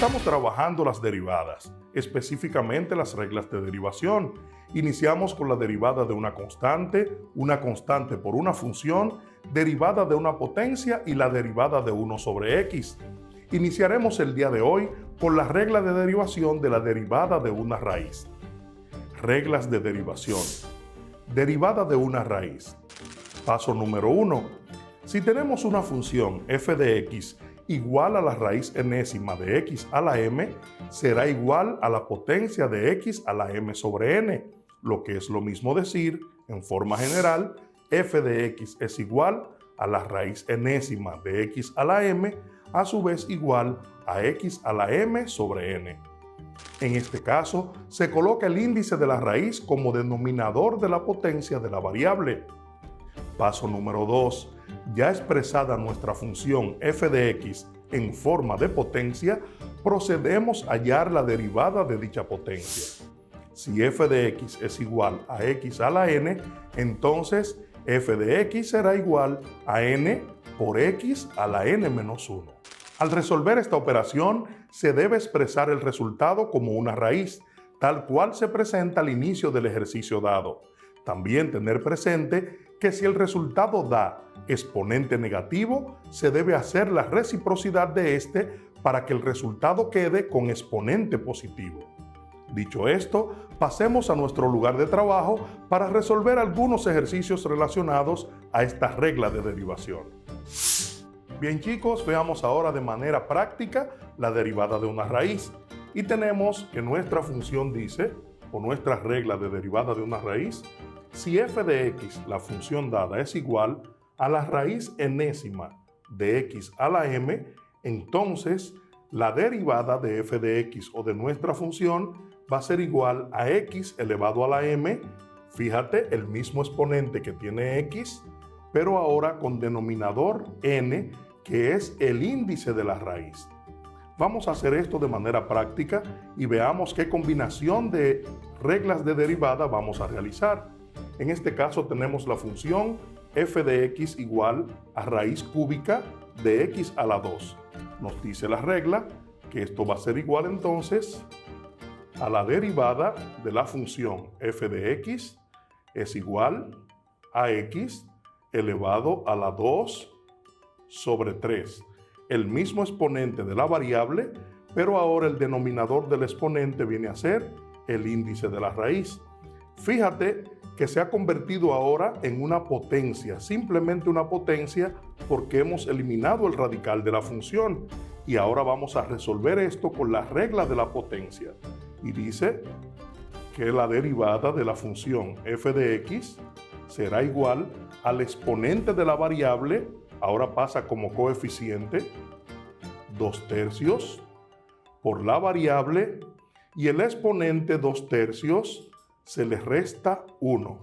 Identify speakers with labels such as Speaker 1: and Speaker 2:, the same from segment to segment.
Speaker 1: Estamos trabajando las derivadas, específicamente las reglas de derivación. Iniciamos con la derivada de una constante por una función, derivada de una potencia y la derivada de 1 sobre x. Iniciaremos el día de hoy con la regla de derivación de la derivada de una raíz. Reglas de derivación. Derivada de una raíz. Paso número 1. Si tenemos una función f de x igual a la raíz enésima de x a la m, será igual a la potencia de x a la m sobre n, lo que es lo mismo decir, en forma general, f de x es igual a la raíz enésima de x a la m, a su vez igual a x a la m sobre n. En este caso, se coloca el índice de la raíz como denominador de la potencia de la variable. Paso número 2. Ya expresada nuestra función f de x en forma de potencia, procedemos a hallar la derivada de dicha potencia. Si f de x es igual a x a la n, entonces f de x será igual a n por x a la n menos 1. Al resolver esta operación, se debe expresar el resultado como una raíz, tal cual se presenta al inicio del ejercicio dado. También tener presente que si el resultado da exponente negativo, se debe hacer la reciprocidad de este para que el resultado quede con exponente positivo. Dicho esto, pasemos a nuestro lugar de trabajo para resolver algunos ejercicios relacionados a esta regla de derivación. Bien chicos, veamos ahora de manera práctica la derivada de una raíz. Y tenemos que nuestra función dice, o nuestra regla de derivada de una raíz, si f de x, la función dada, es igual a la raíz enésima de x a la m, entonces la derivada de f de x o de nuestra función va a ser igual a x elevado a la m, fíjate, el mismo exponente que tiene x, pero ahora con denominador n, que es el índice de la raíz. Vamos a hacer esto de manera práctica y veamos qué combinación de reglas de derivada vamos a realizar. En este caso tenemos la función f de x igual a raíz cúbica de x a la 2. Nos dice la regla que esto va a ser igual entonces a la derivada de la función f de x es igual a x elevado a la 2 sobre 3. El mismo exponente de la variable, pero ahora el denominador del exponente viene a ser el índice de la raíz. Fíjate que se ha convertido ahora en una potencia, simplemente una potencia porque hemos eliminado el radical de la función. Y ahora vamos a resolver esto con la regla de la potencia. Y dice que la derivada de la función f de x será igual al exponente de la variable, ahora pasa como coeficiente, 2/3, por la variable, y el exponente 2/3 se le resta 1.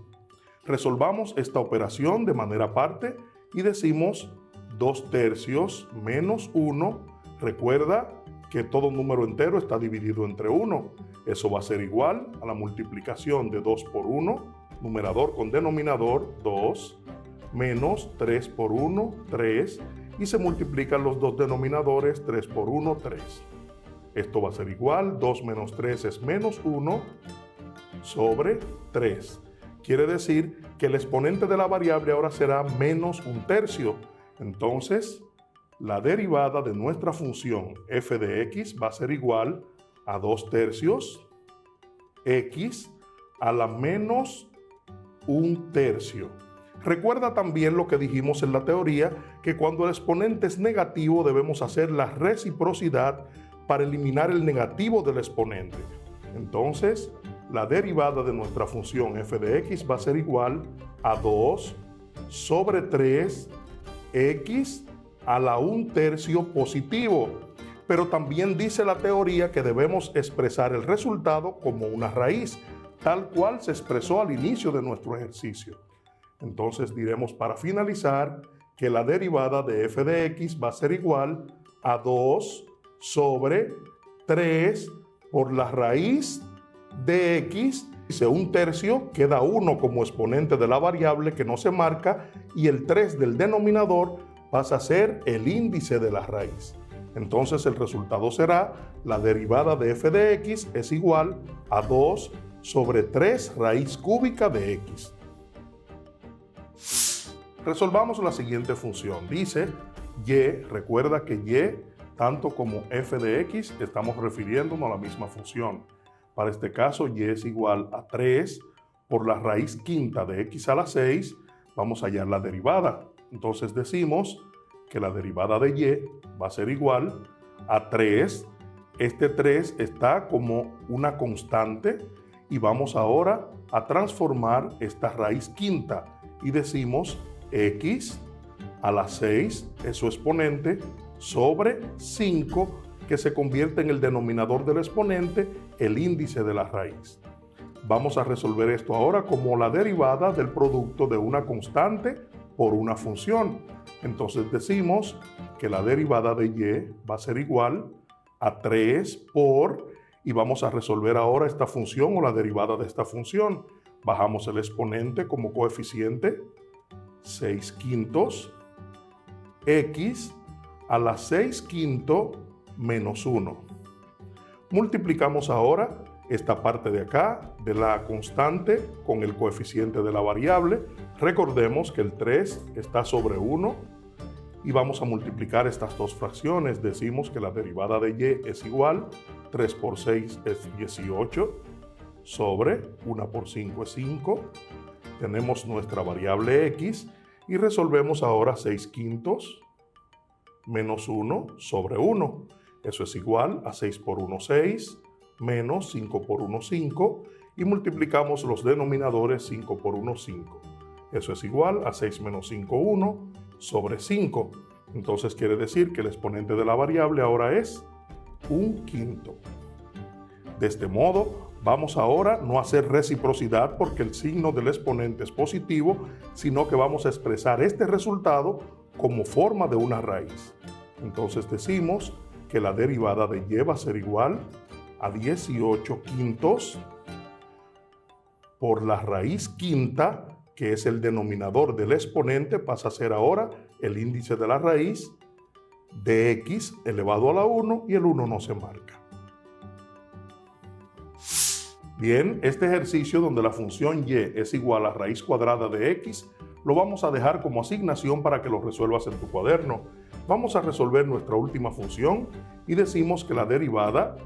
Speaker 1: Resolvamos esta operación de manera aparte y decimos 2/3 menos 1. Recuerda que todo número entero está dividido entre 1. Eso va a ser igual a la multiplicación de 2 por 1, numerador con denominador 2, menos 3 por 1, 3, y se multiplican los dos denominadores, 3 por 1, 3. Esto va a ser igual, 2 menos 3 es menos 1 sobre 3. Quiere decir que el exponente de la variable ahora será menos 1/3. Entonces, la derivada de nuestra función f de x va a ser igual a 2/3 x a la menos 1/3. Recuerda también lo que dijimos en la teoría, que cuando el exponente es negativo debemos hacer la reciprocidad para eliminar el negativo del exponente. Entonces, la derivada de nuestra función f de x va a ser igual a 2 sobre 3 x a la 1/3 positivo. Pero también dice la teoría que debemos expresar el resultado como una raíz, tal cual se expresó al inicio de nuestro ejercicio. Entonces diremos para finalizar que la derivada de f de x va a ser igual a 2 sobre 3 por la raíz de x. Dice 1/3, queda 1 como exponente de la variable que no se marca y el 3 del denominador pasa a ser el índice de la raíz. Entonces el resultado será la derivada de f de x es igual a 2 sobre 3 raíz cúbica de x. Resolvamos la siguiente función. Dice y, recuerda que y, tanto como f de x, estamos refiriéndonos a la misma función. Para este caso, y es igual a 3 por la raíz quinta de x a la 6, vamos a hallar la derivada. Entonces decimos que la derivada de y va a ser igual a 3. Este 3 está como una constante y vamos ahora a transformar esta raíz quinta y decimos x a la 6 es su exponente sobre 5, que se convierte en el denominador del exponente, el índice de la raíz. Vamos a resolver esto ahora como la derivada del producto de una constante por una función. Entonces decimos que la derivada de y va a ser igual a 3 por, y vamos a resolver ahora esta función o la derivada de esta función. Bajamos el exponente como coeficiente, 6 quintos, x a la 6 quinto menos 1. Multiplicamos ahora esta parte de acá de la constante con el coeficiente de la variable. Recordemos que el 3 está sobre 1 y vamos a multiplicar estas dos fracciones. Decimos que la derivada de y es igual, 3 por 6 es 18, sobre 1 por 5 es 5. Tenemos nuestra variable x y resolvemos ahora 6 quintos menos 1 sobre 1. Eso es igual a 6 por 1, 6, menos 5 por 1, 5, y multiplicamos los denominadores 5 por 1, 5. Eso es igual a 6 menos 5, 1, sobre 5. Entonces quiere decir que el exponente de la variable ahora es 1 quinto. De este modo, vamos ahora no a hacer reciprocidad porque el signo del exponente es positivo, sino que vamos a expresar este resultado como forma de una raíz. Entonces decimos que la derivada de y va a ser igual a 18 quintos por la raíz quinta, que es el denominador del exponente, pasa a ser ahora el índice de la raíz de x elevado a la 1 y el 1 no se marca. Bien, este ejercicio donde la función y es igual a raíz cuadrada de x, lo vamos a dejar como asignación para que lo resuelvas en tu cuaderno. Vamos a resolver nuestra última función y decimos que la derivada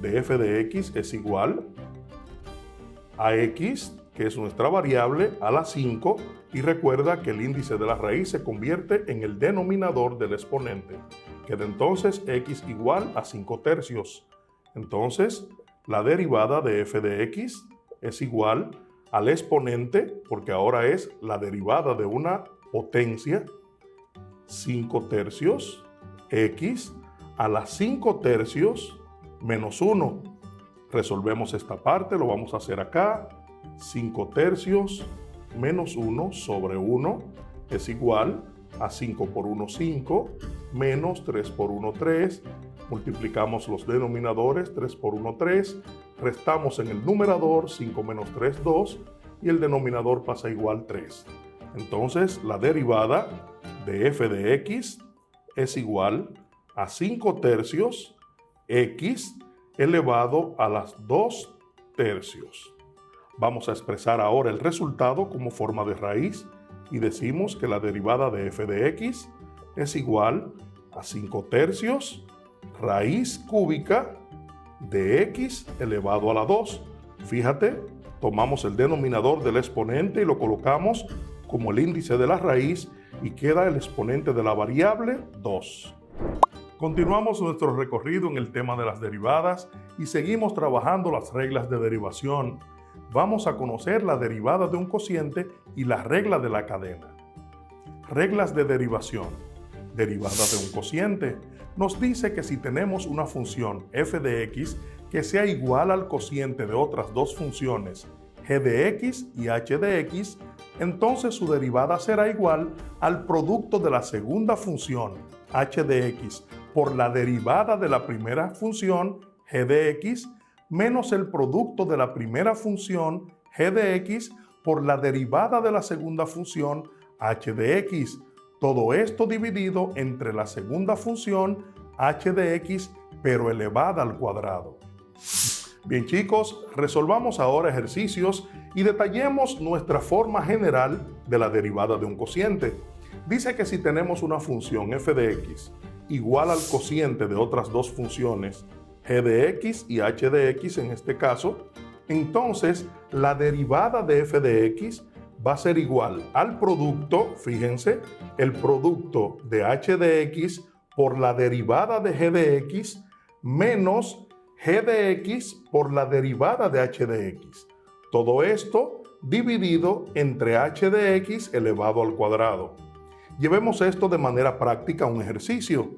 Speaker 1: de f de x es igual a x, que es nuestra variable, a la 5, y recuerda que el índice de la raíz se convierte en el denominador del exponente. Queda entonces x igual a 5 tercios. Entonces, la derivada de f de x es igual al exponente, porque ahora es la derivada de una potencia, 5 tercios, x a la 5 tercios menos 1. Resolvemos esta parte, lo vamos a hacer acá. 5 tercios menos 1 sobre 1 es igual a 5 por 1, 5, menos 3 por 1, 3. Multiplicamos los denominadores, 3 por 1, 3. Restamos en el numerador, 5 menos 3, 2. Y el denominador pasa igual 3. Entonces, la derivada de f de x es igual a 5 tercios x elevado a las 2 tercios. Vamos a expresar ahora el resultado como forma de raíz y decimos que la derivada de f de x es igual a 5 tercios raíz cúbica de x elevado a la 2. Fíjate, tomamos el denominador del exponente y lo colocamos como el índice de la raíz y queda el exponente de la variable 2. Continuamos nuestro recorrido en el tema de las derivadas y seguimos trabajando las reglas de derivación. Vamos a conocer la derivada de un cociente y la regla de la cadena. Reglas de derivación. Derivada de un cociente. Nos dice que si tenemos una función f de x que sea igual al cociente de otras dos funciones, g de x y h de x, entonces su derivada será igual al producto de la segunda función, h de x, por la derivada de la primera función, g de x, menos el producto de la primera función, g de x, por la derivada de la segunda función, h de x. Todo esto dividido entre la segunda función, h de x, pero elevada al cuadrado. Bien chicos, resolvamos ahora ejercicios y detallemos nuestra forma general de la derivada de un cociente. Dice que si tenemos una función f de x igual al cociente de otras dos funciones, g de x y h de x en este caso, entonces la derivada de f de x va a ser igual al producto, fíjense, el producto de h de x por la derivada de g de x menos g de x por la derivada de h de x. Todo esto dividido entre h de x elevado al cuadrado. Llevemos esto de manera práctica a un ejercicio.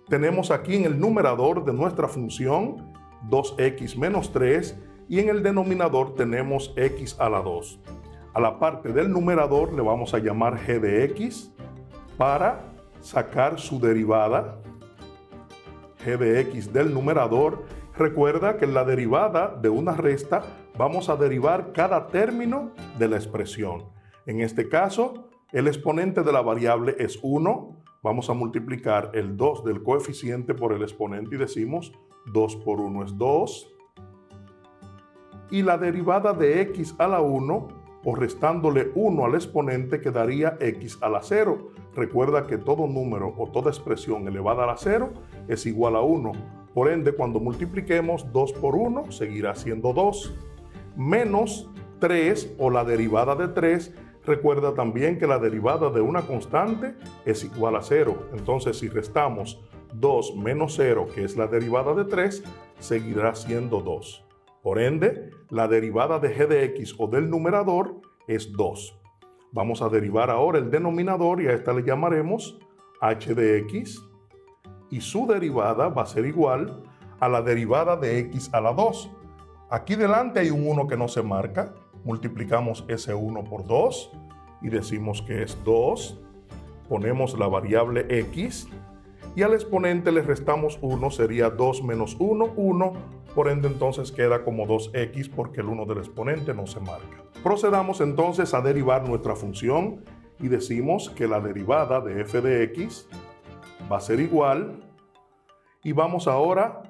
Speaker 1: Tenemos aquí en el numerador de nuestra función 2x menos 3 y en el denominador tenemos x a la 2. A la parte del numerador le vamos a llamar g de x para sacar su derivada. G de x del numerador. Recuerda que en la derivada de una resta vamos a derivar cada término de la expresión. En este caso, el exponente de la variable es 1. Vamos a multiplicar el 2 del coeficiente por el exponente y decimos 2 por 1 es 2. Y la derivada de x a la 1, o restándole 1 al exponente, quedaría x a la 0. Recuerda que todo número o toda expresión elevada a la 0 es igual a 1. Por ende, cuando multipliquemos 2 por 1, seguirá siendo 2. Menos 3, o la derivada de 3, recuerda también que la derivada de una constante es igual a 0. Entonces, si restamos 2 menos 0, que es la derivada de 3, seguirá siendo 2. Por ende, la derivada de g de x o del numerador es 2. Vamos a derivar ahora el denominador y a esta le llamaremos h de x. Y su derivada va a ser igual a la derivada de x a la 2. Aquí delante hay un 1 que no se marca. Multiplicamos ese 1 por 2 y decimos que es 2. Ponemos la variable x y al exponente le restamos 1, sería 2 menos 1, 1. Por ende entonces queda como 2x porque el 1 del exponente no se marca. Procedamos entonces a derivar nuestra función y decimos que la derivada de f de x va a ser igual, y vamos ahora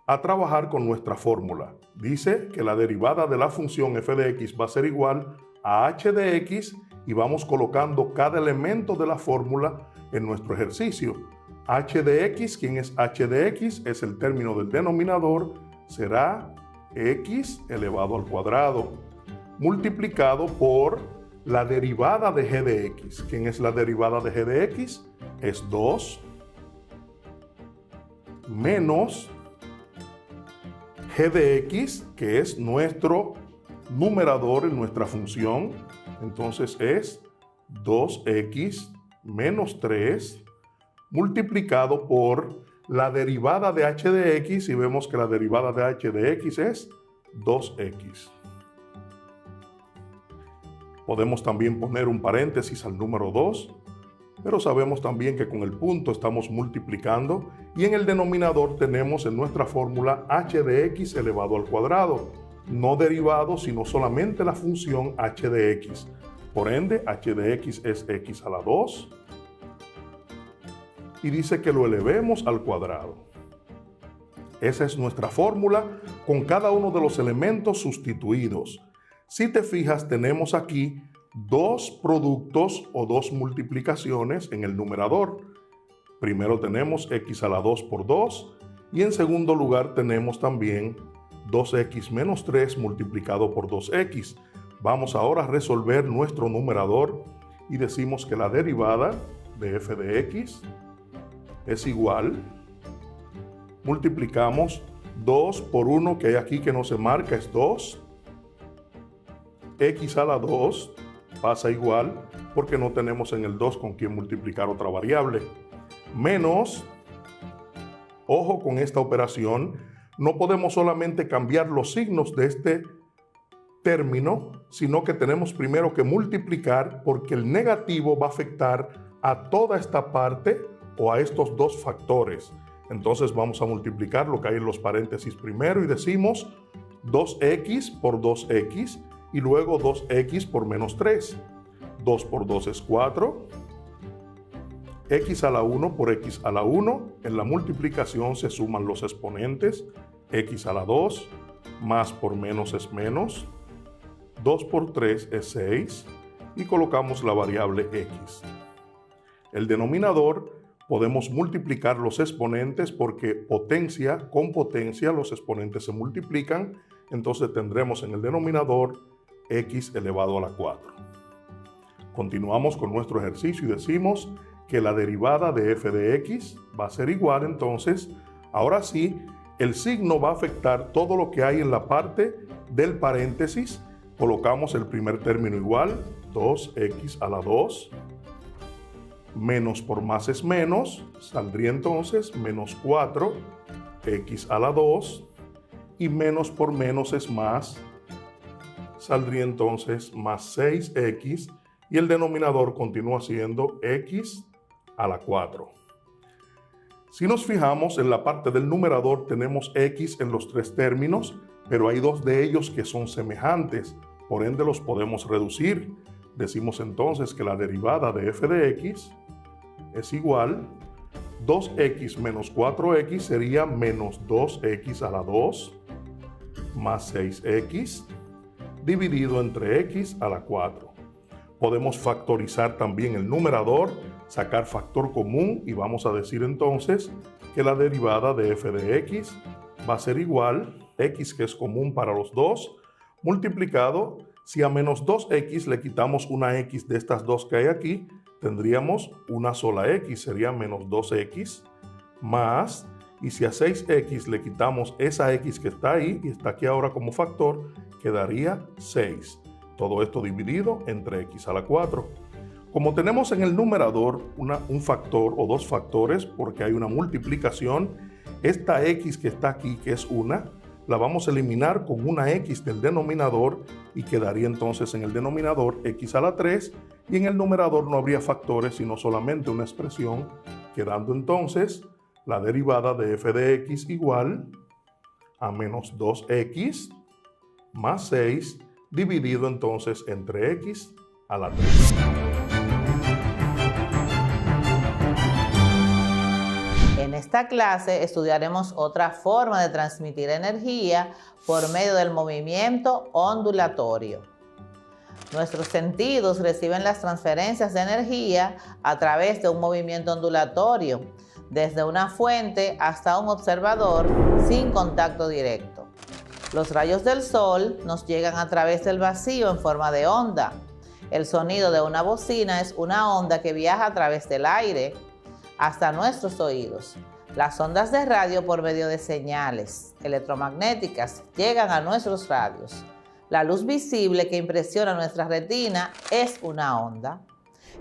Speaker 1: a trabajar con nuestra fórmula. Dice que la derivada de la función f de x va a ser igual a h de x y vamos colocando cada elemento de la fórmula en nuestro ejercicio. H de x, ¿quién es h de x? Es el término del denominador, será x elevado al cuadrado, multiplicado por la derivada de g de x. ¿Quién es la derivada de g de x? Es 2 menos g de x, que es nuestro numerador en nuestra función. Entonces es 2x menos 3 multiplicado por la derivada de h de x, y vemos que la derivada de h de x es 2x. Podemos también poner un paréntesis al número 2, pero sabemos también que con el punto estamos multiplicando y en el denominador tenemos en nuestra fórmula h de x elevado al cuadrado, no derivado sino solamente la función h de x. Por ende, h de x es x a la 2 y dice que lo elevemos al cuadrado. Esa es nuestra fórmula con cada uno de los elementos sustituidos. Si te fijas, tenemos aquí dos productos o dos multiplicaciones en el numerador. Primero tenemos x a la 2 por 2 y en segundo lugar tenemos también 2x menos 3 multiplicado por 2x. Vamos ahora a resolver nuestro numerador y decimos que la derivada de f de x es igual, multiplicamos 2 por 1 que hay aquí que no se marca, es 2, x a la 2 pasa igual porque no tenemos en el 2 con quien multiplicar otra variable, menos, ojo con esta operación, no podemos solamente cambiar los signos de este término, sino que tenemos primero que multiplicar porque el negativo va a afectar a toda esta parte o a estos dos factores. Entonces vamos a multiplicar lo que hay en los paréntesis primero y decimos 2x por 2x y luego 2x por menos 3. 2 por 2 es 4. x a la 1 por x a la 1. En la multiplicación se suman los exponentes. X a la 2 más por menos es menos. 2 por 3 es 6 y colocamos la variable x. El denominador podemos multiplicar los exponentes porque potencia con potencia los exponentes se multiplican. Entonces tendremos en el denominador x elevado a la 4. Continuamos con nuestro ejercicio y decimos que la derivada de f de x va a ser igual. Entonces, ahora sí, el signo va a afectar todo lo que hay en la parte del paréntesis. Colocamos el primer término igual, 2x a la 2. Menos por más es menos, saldría entonces menos 4x a la 2. Y menos por menos es más, saldría entonces más 6x. Y el denominador continúa siendo x a la 4. Si nos fijamos en la parte del numerador tenemos x en los tres términos, pero hay dos de ellos que son semejantes, por ende los podemos reducir. Decimos entonces que la derivada de f de x es igual, 2x menos 4x sería menos 2x a la 2 más 6x dividido entre x a la 4. Podemos factorizar también el numerador, sacar factor común y vamos a decir entonces que la derivada de f de x va a ser igual, x que es común para los dos, multiplicado, si a menos 2x le quitamos una x de estas dos que hay aquí, tendríamos una sola x, sería menos 2x, más, y si a 6x le quitamos esa x que está ahí y está aquí ahora como factor, quedaría 6. Todo esto dividido entre x a la 4. Como tenemos en el numerador un factor o dos factores porque hay una multiplicación, esta x que está aquí, que es una, la vamos a eliminar con una x del denominador y quedaría entonces en el denominador x a la 3 y en el numerador no habría factores sino solamente una expresión, quedando entonces la derivada de f de x igual a menos 2x más 6 dividido entonces entre x a la 3.
Speaker 2: En esta clase estudiaremos otra forma de transmitir energía por medio del movimiento ondulatorio. Nuestros sentidos reciben las transferencias de energía a través de un movimiento ondulatorio, desde una fuente hasta un observador sin contacto directo. Los rayos del sol nos llegan a través del vacío en forma de onda. El sonido de una bocina es una onda que viaja a través del aire hasta nuestros oídos. Las ondas de radio por medio de señales electromagnéticas llegan a nuestros radios. La luz visible que impresiona nuestra retina es una onda.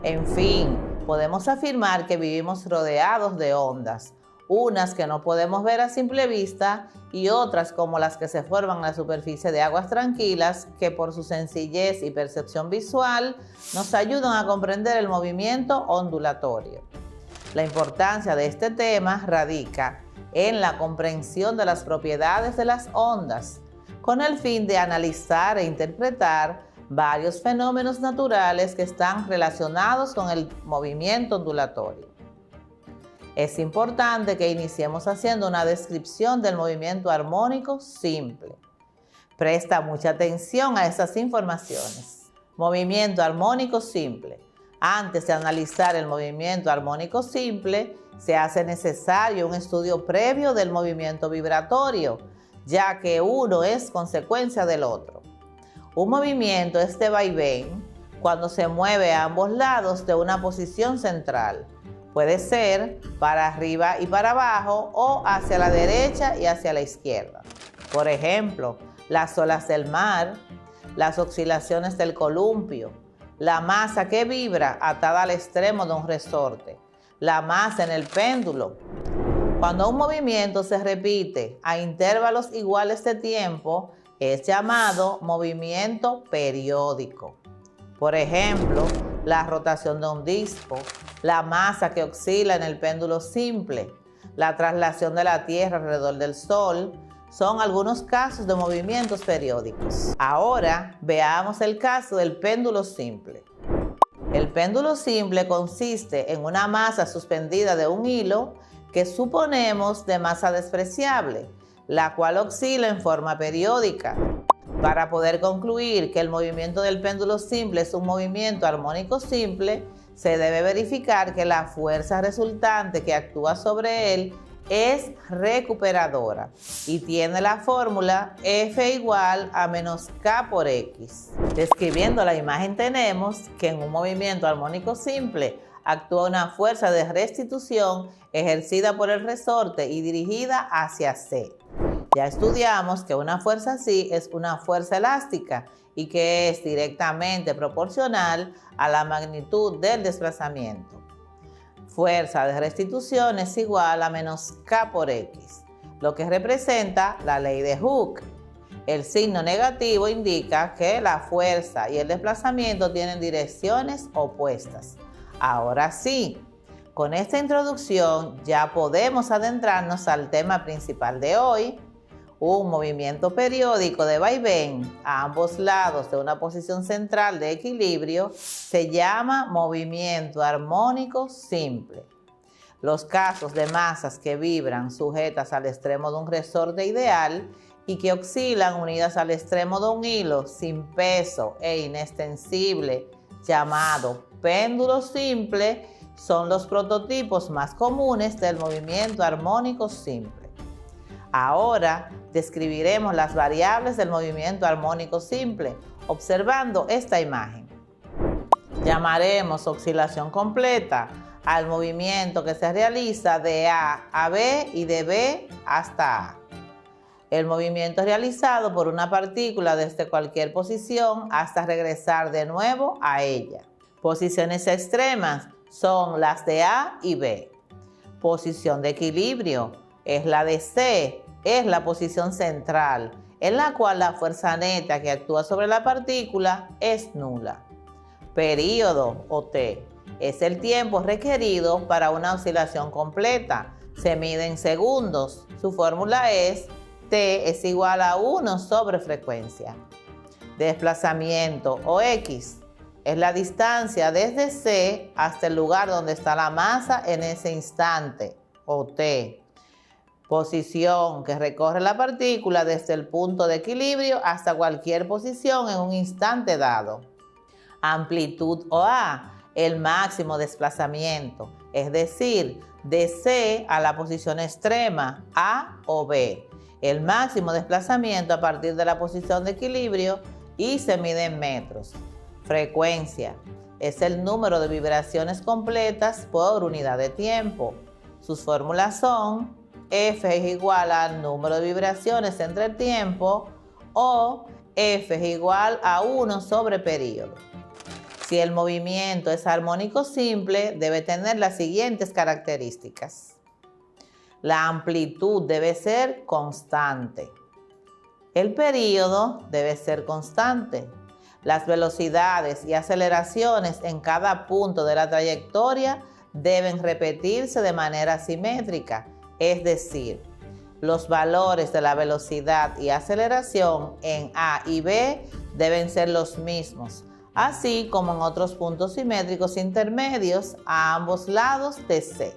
Speaker 2: En fin, podemos afirmar que vivimos rodeados de ondas, unas que no podemos ver a simple vista y otras como las que se forman en la superficie de aguas tranquilas que por su sencillez y percepción visual nos ayudan a comprender el movimiento ondulatorio. La importancia de este tema radica en la comprensión de las propiedades de las ondas, con el fin de analizar e interpretar varios fenómenos naturales que están relacionados con el movimiento ondulatorio. Es importante que iniciemos haciendo una descripción del movimiento armónico simple. Presta mucha atención a estas informaciones. Movimiento armónico simple. Antes de analizar el movimiento armónico simple, se hace necesario un estudio previo del movimiento vibratorio, ya que uno es consecuencia del otro. Un movimiento es de vaivén cuando se mueve a ambos lados de una posición central. Puede ser para arriba y para abajo o hacia la derecha y hacia la izquierda. Por ejemplo, las olas del mar, las oscilaciones del columpio, la masa que vibra atada al extremo de un resorte, la masa en el péndulo. Cuando un movimiento se repite a intervalos iguales de tiempo, es llamado movimiento periódico. Por ejemplo, la rotación de un disco, la masa que oscila en el péndulo simple, la traslación de la Tierra alrededor del Sol, son algunos casos de movimientos periódicos. Ahora veamos el caso del péndulo simple. El péndulo simple consiste en una masa suspendida de un hilo que suponemos de masa despreciable, la cual oscila en forma periódica. Para poder concluir que el movimiento del péndulo simple es un movimiento armónico simple, se debe verificar que la fuerza resultante que actúa sobre él es recuperadora y tiene la fórmula F igual a menos K por X. Describiendo la imagen tenemos que en un movimiento armónico simple actúa una fuerza de restitución ejercida por el resorte y dirigida hacia C. Ya estudiamos que una fuerza así es una fuerza elástica y que es directamente proporcional a la magnitud del desplazamiento. Fuerza de restitución es igual a menos K por X, lo que representa la ley de Hooke. El signo negativo indica que la fuerza y el desplazamiento tienen direcciones opuestas. Ahora sí, con esta introducción ya podemos adentrarnos al tema principal de hoy. Un movimiento periódico de vaivén a ambos lados de una posición central de equilibrio se llama movimiento armónico simple. Los casos de masas que vibran sujetas al extremo de un resorte ideal y que oscilan unidas al extremo de un hilo sin peso e inextensible llamado péndulo simple son los prototipos más comunes del movimiento armónico simple. Ahora describiremos las variables del movimiento armónico simple observando esta imagen. Llamaremos oscilación completa al movimiento que se realiza de A a B y de B hasta A. El movimiento es realizado por una partícula desde cualquier posición hasta regresar de nuevo a ella. Posiciones extremas son las de A y B. Posición de equilibrio es la de C, es la posición central, en la cual la fuerza neta que actúa sobre la partícula es nula. Período o T es el tiempo requerido para una oscilación completa. Se mide en segundos. Su fórmula es T es igual a 1 sobre frecuencia. Desplazamiento o X es la distancia desde C hasta el lugar donde está la masa en ese instante, o T. Posición que recorre la partícula desde el punto de equilibrio hasta cualquier posición en un instante dado. Amplitud o A, el máximo desplazamiento, es decir, de C a la posición extrema, A o B. El máximo desplazamiento a partir de la posición de equilibrio y se mide en metros. Frecuencia es el número de vibraciones completas por unidad de tiempo. Sus fórmulas son F es igual al número de vibraciones entre el tiempo o F es igual a 1 sobre período. Si el movimiento es armónico simple, debe tener las siguientes características. La amplitud debe ser constante. El período debe ser constante. Las velocidades y aceleraciones en cada punto de la trayectoria deben repetirse de manera simétrica, es decir, los valores de la velocidad y aceleración en A y B deben ser los mismos, así como en otros puntos simétricos intermedios a ambos lados de C.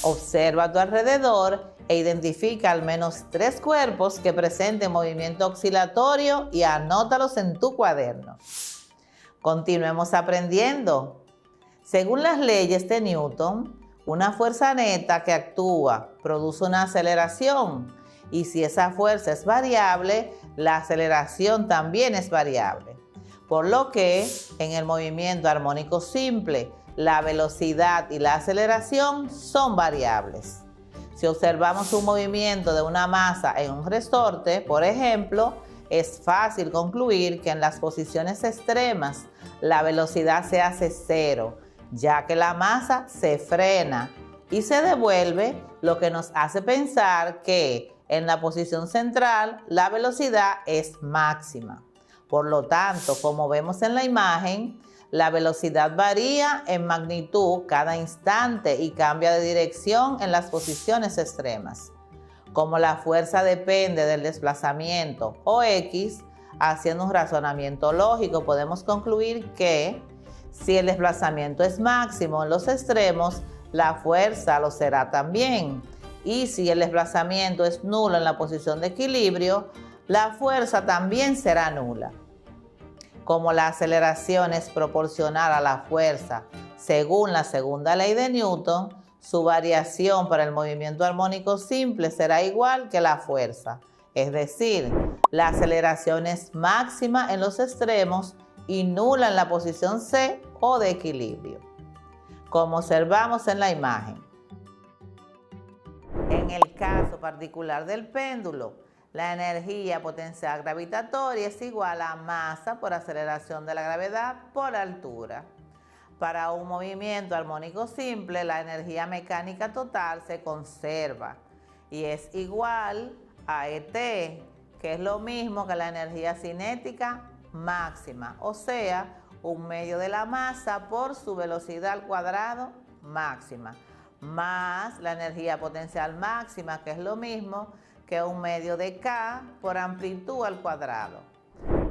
Speaker 2: Observa a tu alrededor e identifica al menos 3 cuerpos que presenten movimiento oscilatorio y anótalos en tu cuaderno. Continuemos aprendiendo. Según las leyes de Newton, una fuerza neta que actúa produce una aceleración y si esa fuerza es variable, la aceleración también es variable. Por lo que en el movimiento armónico simple, la velocidad y la aceleración son variables. Si observamos un movimiento de una masa en un resorte, por ejemplo, es fácil concluir que en las posiciones extremas la velocidad se hace 0, ya que la masa se frena y se devuelve, lo que nos hace pensar que en la posición central la velocidad es máxima. Por lo tanto, como vemos en la imagen, la velocidad varía en magnitud cada instante y cambia de dirección en las posiciones extremas. Como la fuerza depende del desplazamiento o X, haciendo un razonamiento lógico, podemos concluir que Si el desplazamiento es máximo en los extremos, la fuerza lo será también. Y si el desplazamiento es nulo en la posición de equilibrio, la fuerza también será nula. Como la aceleración es proporcional a la fuerza según la segunda ley de Newton, su variación para el movimiento armónico simple será igual que la fuerza. Es decir, la aceleración es máxima en los extremos y nula en la posición C o de equilibrio, como observamos en la imagen. En el caso particular del péndulo, la energía potencial gravitatoria es igual a masa por aceleración de la gravedad por altura. Para un movimiento armónico simple, la energía mecánica total se conserva y es igual a ET, que es lo mismo que la energía cinética máxima, o sea, 1/2 de la masa por su velocidad al cuadrado máxima, más la energía potencial máxima, que es lo mismo que 1/2 de K por amplitud al cuadrado.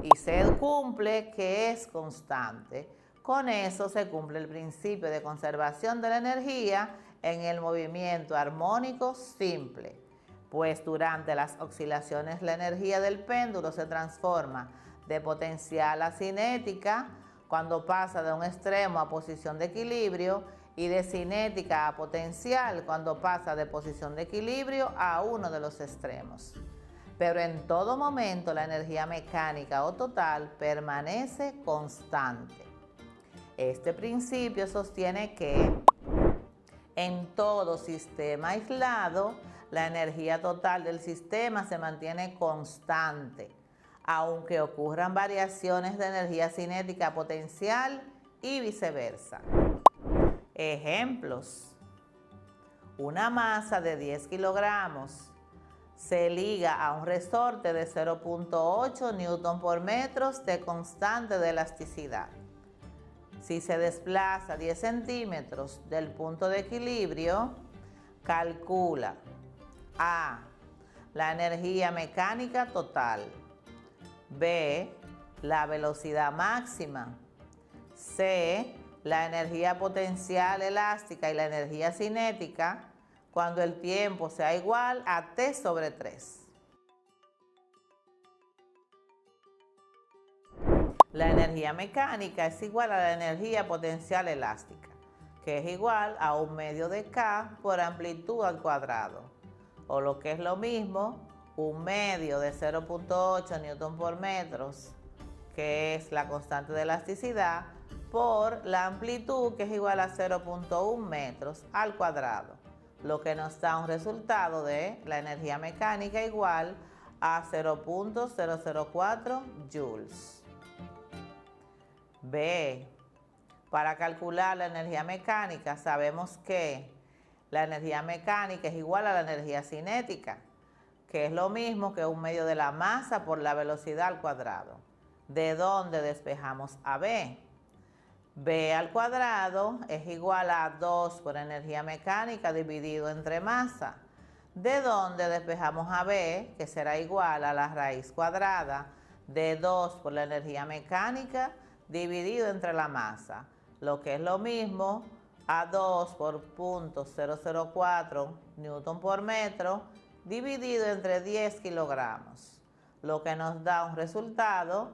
Speaker 2: Y se cumple que es constante. Con eso se cumple el principio de conservación de la energía en el movimiento armónico simple, pues durante las oscilaciones la energía del péndulo se transforma de potencial a cinética cuando pasa de un extremo a posición de equilibrio y de cinética a potencial cuando pasa de posición de equilibrio a uno de los extremos. Pero en todo momento la energía mecánica o total permanece constante. Este principio sostiene que en todo sistema aislado, la energía total del sistema se mantiene constante, aunque ocurran variaciones de energía cinética potencial y viceversa. Ejemplos. Una masa de 10 kilogramos se liga a un resorte de 0.8 newton por metro de constante de elasticidad. Si se desplaza 10 centímetros del punto de equilibrio, calcula A. La energía mecánica total. B. La velocidad máxima. C. La energía potencial elástica y la energía cinética cuando el tiempo sea igual a T sobre 3. La energía mecánica es igual a la energía potencial elástica, que es igual a 1/2 de K por amplitud al cuadrado, o lo que es lo mismo, 1/2 de 0.8 newton por metro, que es la constante de elasticidad, por la amplitud, que es igual a 0.1 metros al cuadrado, lo que nos da un resultado de la energía mecánica igual a 0.004 joules. B. Para calcular la energía mecánica sabemos que la energía mecánica es igual a la energía cinética, que es lo mismo que 1/2 de la masa por la velocidad al cuadrado. ¿De dónde despejamos a B? B al cuadrado es igual a 2 por energía mecánica dividido entre masa. ¿De dónde despejamos a B? Que será igual a la raíz cuadrada de 2 por la energía mecánica dividido entre la masa, lo que es lo mismo a 2 por 0.004 newton por metro dividido entre 10 kilogramos, lo que nos da un resultado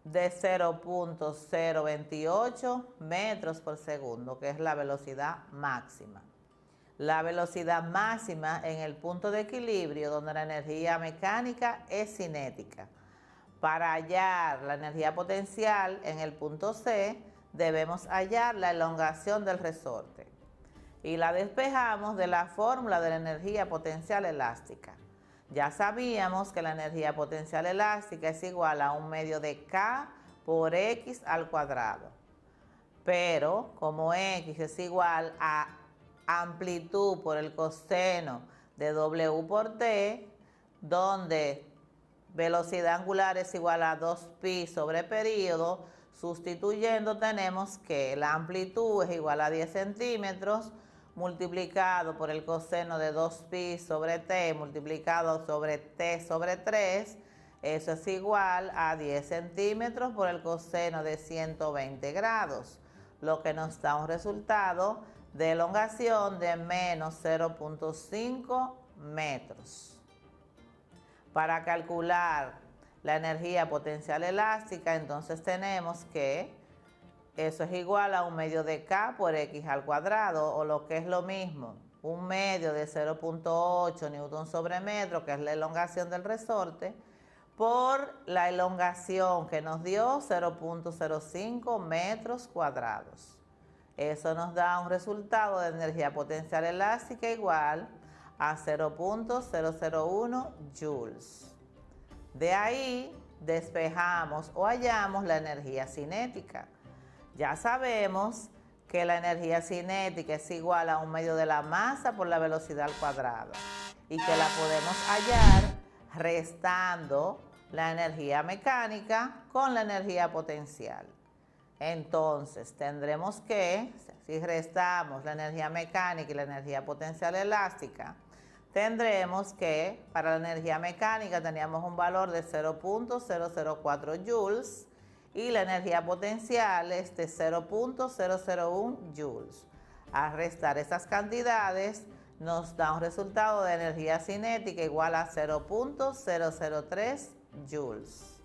Speaker 2: de 0.028 metros por segundo, que es la velocidad máxima. La velocidad máxima en el punto de equilibrio donde la energía mecánica es cinética. Para hallar la energía potencial en el punto C, debemos hallar la elongación del resorte y la despejamos de la fórmula de la energía potencial elástica. Ya sabíamos que la energía potencial elástica es igual a 1/2 de K por X al cuadrado, pero como X es igual a amplitud por el coseno de W por T, donde velocidad angular es igual a 2pi sobre período, sustituyendo tenemos que la amplitud es igual a 10 centímetros multiplicado por el coseno de 2pi sobre t multiplicado sobre t sobre 3 Eso es igual a 10 centímetros por el coseno de 120 grados, lo que nos da un resultado de elongación de menos 0.5 metros. Para calcular la energía potencial elástica, entonces tenemos que eso es igual a 1/2 de K por X al cuadrado, o lo que es lo mismo, 1/2 de 0.8 newton sobre metro, que es la elongación del resorte, por la elongación que nos dio 0.05 metros cuadrados. Eso nos da un resultado de energía potencial elástica igual a 0.001 joules. De ahí despejamos o hallamos la energía cinética. Ya sabemos que la energía cinética es igual a 1/2 de la masa por la velocidad al cuadrado y que la podemos hallar restando la energía mecánica con la energía potencial. Entonces tendremos que, si restamos la energía mecánica y la energía potencial elástica, tendremos que para la energía mecánica teníamos un valor de 0.004 joules y la energía potencial es de 0.001 joules. Al restar esas cantidades nos da un resultado de energía cinética igual a 0.003 joules.